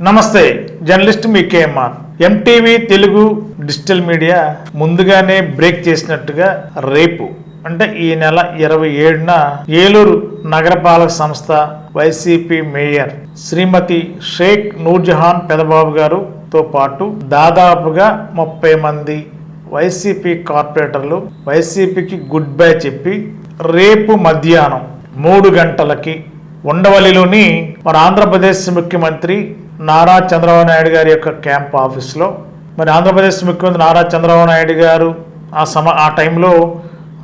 నమస్తే, జర్నలిస్ట్ మీ KMR. MTV Telugu digital media ముందుగానే బ్రేక్ చేసినట్టుగా రేపు అంటే ఈ నెల 27న ఏలూరు నగరపాలక సంస్థ వైసీపీ మేయర్ శ్రీమతి షేక్ నూర్జహాన్ పెదబాబు గారుతో పాటు దాదాపుగా 30 మంది వైసీపీ కార్పొరేటర్లు వైసీపీకి గుడ్ బై చెప్పి రేపు మధ్యాహ్నం 3 గంటలకి ఉండవల్లిలోని మన ఆంధ్రప్రదేశ్ ముఖ్యమంత్రి నారా చంద్రబాబు నాయుడు గారి యొక్క క్యాంప్ ఆఫీస్లో మరి ఆంధ్రప్రదేశ్ ముఖ్యమంత్రి నారా చంద్రబాబు నాయుడు గారు ఆ టైంలో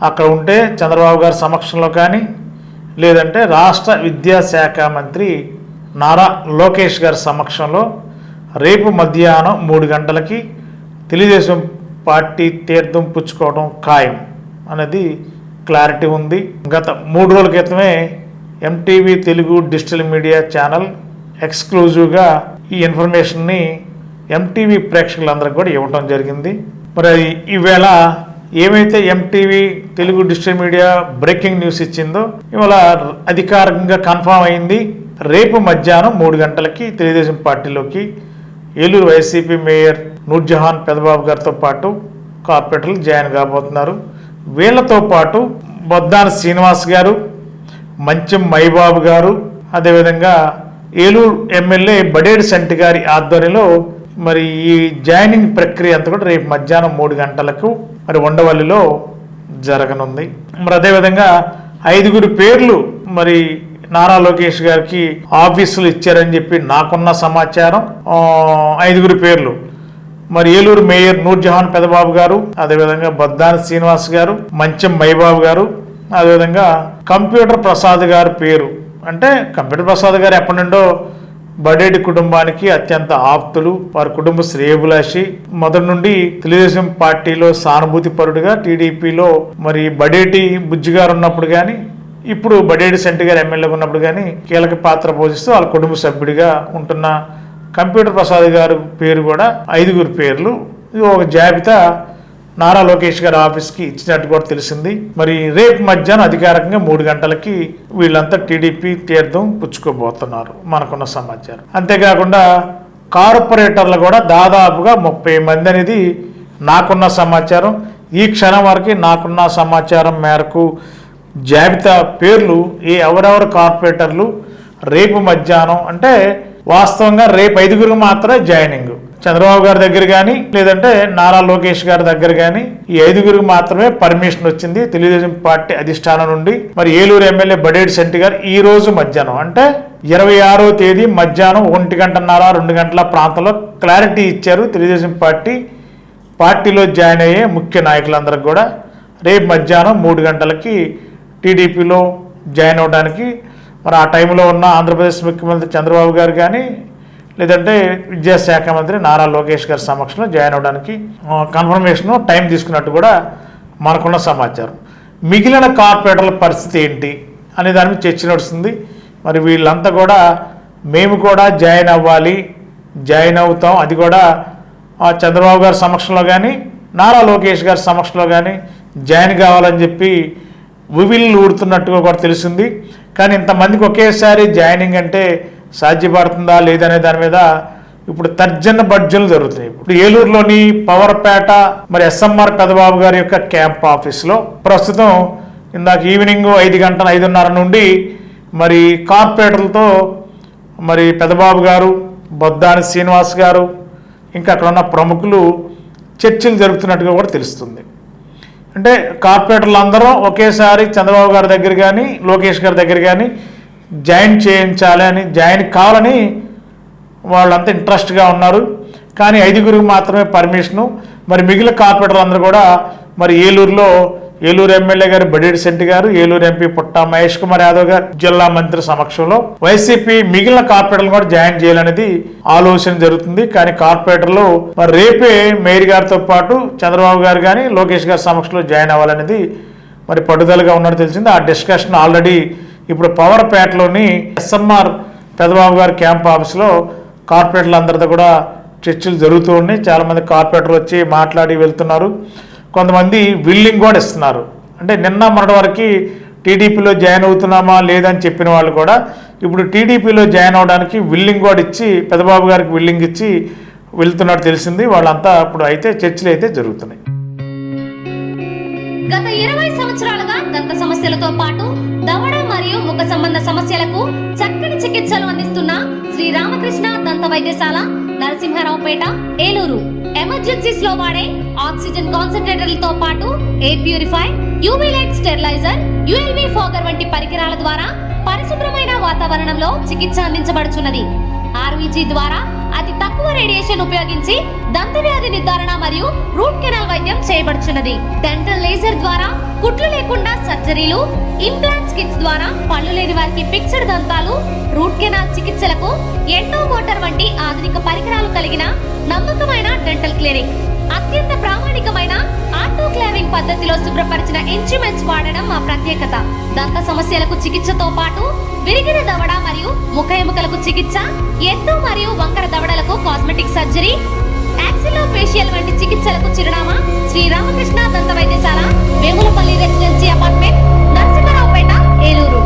అక్కడ ఉంటే చంద్రబాబు గారి సమక్షంలో కానీ లేదంటే రాష్ట్ర విద్యాశాఖ మంత్రి నారా లోకేష్ గారి సమక్షంలో రేపు మధ్యాహ్నం 3 గంటలకి తెలుగుదేశం పార్టీ తీర్థం పుచ్చుకోవడం ఖాయం అనేది క్లారిటీ ఉంది. గత 3 రోజుల క్రితమే MTV Telugu digital media channel ఎక్స్క్లూజివ్గా ఈ ఇన్ఫర్మేషన్ని ఎంటీవీ ప్రేక్షకులందరికీ కూడా ఇవ్వడం జరిగింది. మరి ఈవేళ ఏమైతే MTV Telugu digital media breaking news ఇచ్చిందో ఇవాళ అధికారికంగా కన్ఫామ్ అయింది. రేపు మధ్యాహ్నం 3 గంటలకి తెలుగుదేశం పార్టీలోకి ఏలూరు వైసీపీ మేయర్ నూర్జహాన్ పెదబాబు గారితో పాటు కార్పొరేటర్లు జాయిన్ కాబోతున్నారు. వీళ్లతో పాటు బొద్దాన శ్రీనివాస్ గారు, మంచం మైబాబు గారు, అదేవిధంగా ఏలూరు ఎమ్మెల్యే బడేడి సంటి గారి ఆధ్వర్యంలో మరి ఈ జాయినింగ్ ప్రక్రియ అంతా కూడా రేపు మధ్యాహ్నం 3 గంటలకు మరి ఉండవల్లిలో జరగనుంది. మరి అదేవిధంగా 5 పేర్లు మరి నారా లోకేష్ గారికి ఆఫీసులు ఇచ్చారని చెప్పి నాకున్న సమాచారం. 5 పేర్లు మరి ఏలూరు మేయర్ నూర్జహాన్ పెదబాబు గారు, అదేవిధంగా బొద్దాని శ్రీనివాస్ గారు, మంచం మైబాబు గారు, అదేవిధంగా కంప్యూటర్ ప్రసాద్ గారి పేరు. అంటే కంప్యూటర్ ప్రసాద్ గారు ఎప్పటి నుండో బడేటి కుటుంబానికి అత్యంత ఆప్తులు, వారి కుటుంబ శ్రేయభిలాషి, మొదటి నుండి తెలుగుదేశం పార్టీలో సానుభూతి పరుడుగా, టీడీపీలో మరి బడేటి బుజ్జి గారు ఉన్నప్పుడు కానీ ఇప్పుడు బడేటి సెంటి గారు ఎమ్మెల్యేగా ఉన్నప్పుడు కానీ కీలక పాత్ర పోషిస్తూ వాళ్ళ కుటుంబ సభ్యుడిగా ఉంటున్న కంప్యూటర్ ప్రసాద్ గారి పేరు కూడా 5 పేర్లు. ఇది ఒక జాబితా నారా లోకేష్ గారి ఆఫీస్కి ఇచ్చినట్టు కూడా తెలిసింది. మరి రేపు మధ్యాహ్నం అధికారికంగా 3 గంటలకి వీళ్ళంతా టీడీపీ తీర్థం పుచ్చుకోబోతున్నారు మనకున్న సమాచారం. అంతేకాకుండా కార్పొరేటర్లు కూడా దాదాపుగా 30 మంది అనేది నాకున్న సమాచారం. ఈ క్షణం వరకు నాకున్న సమాచారం మేరకు జాబితా పేర్లు ఎవరెవరు కార్పొరేటర్లు రేపు మధ్యాహ్నం అంటే వాస్తవంగా రేపు 5 మాత్రమే జాయినింగ్. చంద్రబాబు గారి దగ్గర కానీ లేదంటే నారా లోకేష్ గారి దగ్గర కానీ ఈ 5 మాత్రమే పర్మిషన్ వచ్చింది తెలుగుదేశం పార్టీ అధిష్టానం నుండి. మరి ఏలూరు ఎమ్మెల్యే బడేటి సెంటి గారు ఈ రోజు మధ్యాహ్నం అంటే 26వ తేదీ మధ్యాహ్నం 1:30, 2 గంటల ప్రాంతంలో క్లారిటీ ఇచ్చారు. తెలుగుదేశం పార్టీలో జాయిన్ అయ్యే ముఖ్య నాయకులందరికీ కూడా రేపు మధ్యాహ్నం 3 గంటలకి టీడీపీలో జాయిన్ అవ్వడానికి మరి ఆ టైంలో ఉన్న ఆంధ్రప్రదేశ్ ముఖ్యమంత్రి చంద్రబాబు గారు కానీ లేదంటే విద్యాశాఖ మంత్రి నారా లోకేష్ గారి సమక్షంలో జాయిన్ అవ్వడానికి కన్ఫర్మేషన్ టైం తీసుకున్నట్టు కూడా మనకున్న సమాచారం. మిగిలిన కార్పొరేటర్ల పరిస్థితి ఏంటి అనే దాని మీద చర్చ నడుస్తుంది. మరి వీళ్ళంతా కూడా మేము కూడా జాయిన్ అవ్వాలి, జాయిన్ అవుతాం, అది కూడా చంద్రబాబు గారి సమక్షంలో కానీ నారా లోకేష్ గారి సమక్షంలో కానీ జాయిన్ కావాలని చెప్పి వివిల్లు ఊడుతున్నట్టుగా కూడా తెలిసింది. కానీ ఇంతమందికి ఒకేసారి జాయినింగ్ అంటే సాధ్యపడుతుందా లేదనే దాని మీద ఇప్పుడు తర్జన భర్జనలు జరుగుతున్నాయి. ఇప్పుడు ఏలూరులోని పవర్పేట మరి ఎస్ఎంఆర్ పెదబాబు గారి యొక్క క్యాంప్ ఆఫీస్లో ప్రస్తుతం ఇందాక ఈవినింగ్ 5:30 నుండి మరి కార్పొరేటర్లతో మరి పెదబాబు గారు, బొద్దాని శ్రీనివాస్ గారు ఇంకా అక్కడ ఉన్న ప్రముఖులు చర్చలు జరుపుతున్నట్టుగా కూడా తెలుస్తుంది. అంటే కార్పొరేటర్లు అందరూ ఒకేసారి చంద్రబాబు గారి దగ్గర కానీ లోకేష్ గారి దగ్గర కానీ జాయిన్ చేయించాలి అని, జాయిన్ కావాలని వాళ్ళంతా ఇంట్రెస్ట్గా ఉన్నారు. కానీ 5 మాత్రమే పర్మిషను. మరి మిగిలిన కార్పొరేటర్లు అందరూ కూడా మరి ఏలూరు ఎమ్మెల్యే గారు బడేటి సెంటి గారు, ఏలూరు ఎంపీ పుట్టా మహేష్ కుమార్ యాదవ్ గారు జిల్లా మంత్రి సమక్షంలో వైసీపీ మిగిలిన కార్పొరేటర్లు కూడా జాయిన్ చేయాలనేది ఆలోచన జరుగుతుంది. కానీ కార్పొరేటర్లు మరి రేపే మేయర్ గారితో పాటు చంద్రబాబు గారు కానీ లోకేష్ గారి సమక్షంలో జాయిన్ అవ్వాలనేది మరి పట్టుదలగా ఉన్నట్టు తెలిసింది. ఆ డిస్కషన్ ఆల్రెడీ ఇప్పుడు పవర్పేటలోని ఎస్ఎంఆర్ పెదబాబు గారి క్యాంప్ ఆఫీస్లో కార్పొరేటర్లు అందరితో కూడా చర్చలు జరుగుతూ ఉన్నాయి. చాలామంది కార్పొరేటర్లు వచ్చి మాట్లాడి వెళ్తున్నారు. కొంతమంది విల్లింగ్ కూడా ఇస్తున్నారు. అంటే నిన్న మొన్నటి వరకు టీడీపీలో జాయిన్ అవుతున్నామా లేదని చెప్పిన వాళ్ళు కూడా ఇప్పుడు టీడీపీలో జాయిన్ అవడానికి విల్లింగ్ కూడా ఇచ్చి పెద్దబాబు గారికి విల్లింగ్ ఇచ్చి వెళ్తున్నట్టు తెలిసింది. వాళ్ళంతా ఇప్పుడు అయితే చర్చలు అయితే జరుగుతున్నాయి. గత 20 సంవత్సరాలుగా దంత సమస్యలతో పాటు దవడ మరియు ముఖ సంబంధ సమస్యలకు చక్కని చికిత్సలు అందిస్తున్న శ్రీ రామకృష్ణ దంత వైద్యశాల, నరసింహారావుపేట, ఏలూరు. ఎమర్జెన్సీస్ లో వాడే ఆక్సిజన్ కాన్సంట్రేటర్లతో పాటు air purifier, UV light steriliser, ULV fogger వంటి పరికరాల ద్వారా పరిశుభ్రమైన వాతావరణంలో చికిత్స అందించబడుచున్నది. ఆర్వీజీ ద్వారా అతి తక్కువ రేడియేషన్ ఉపయోగించి దంత వ్యాధి నిర్ధారణ మరియు రూట్ కెనాల్ వైద్యం చేయబడుచున్నది. డెంటల్ లేజర్ ద్వారా కుట్లు లేకుండా సర్జరీలు, ఇంప్లాంట్స్ కిట్స్ ద్వారా పళ్ళు లేని వారికి ఫిక్స్డ్ దంతాలు, రూట్ కెనాల్ చికిత్సలకు ఎండో మోటార్ వంటి ఆధునిక పరికరాలు కలిగిన నమ్మకమైన డెంటల్ క్లినిక్. అత్యంత ప్రామాణికమైన ఆటోక్లావింగ్ పద్ధతిలో శుభ్రపరిచిన ఇన్స్ట్రుమెంట్స్ వాడడం మా ప్రత్యేకత. దంత సమస్యలకు చికిత్సతో పాటు విరిగిన దవడ మరియు ముఖ ఎముకలకు చికిత్స, ఎత్తు మరియు వంకర దవడలకు కాస్మెటిక్ సర్జరీ, యాక్సిలోఫేషియల్ వంటి చికిత్సలకు చిరునామా శ్రీ రామకృష్ణ దంత వైద్యశాల, వేములపల్లి రెసిడెన్సీ అపార్ట్మెంట్, నరసింహారావుపేట, ఏలూరు.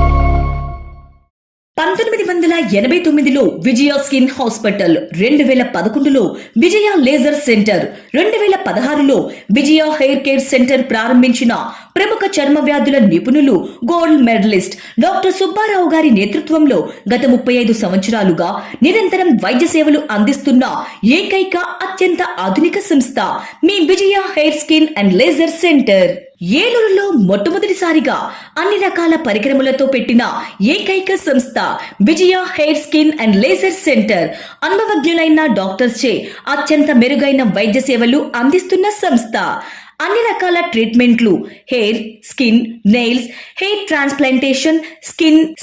1989లో విజయ స్కిన్ హాస్పిటల్, 2011లో విజయ లేజర్ సెంటర్, 2016లో విజయ హెయిర్ కేర్ సెంటర్ ప్రారంభించిన ప్రముఖ చర్మ వ్యాధుల నిపుణులు, గోల్డ్ మెడలిస్ట్ డాక్టర్ సుబ్బారావు గారి నేతృత్వంలో గత 35 సంవత్సరాలుగా నిరంతరం వైద్య సేవలు అందిస్తున్న ఏకైక అత్యంత ఆధునిక సంస్థ మీ Vijaya hair skin and laser centre. ఏలూరులో మొట్టమొదటిసారిగా అన్ని రకాల పరికరములతో పెట్టిన ఏకైక సంస్థ Vijaya hair skin and laser centre. అనుభవజ్ఞులైన డాక్టర్స్ చే అత్యంత మెరుగైన వైద్య సేవలు అందిస్తున్న సంస్థ. అన్ని రకాల ట్రీట్మెంట్లు, hair, skin, nails, hair transplantation,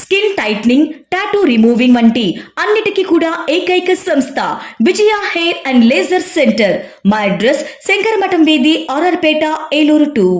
skin tightening, tattoo removing వంటి అన్నిటికీ కూడా ఏకైక సంస్థ Vijaya hair and laser centre. మా అడ్రస్ శంకరమఠం వీధి, ఆర్ఆర్పేట, ఏలూరు 2.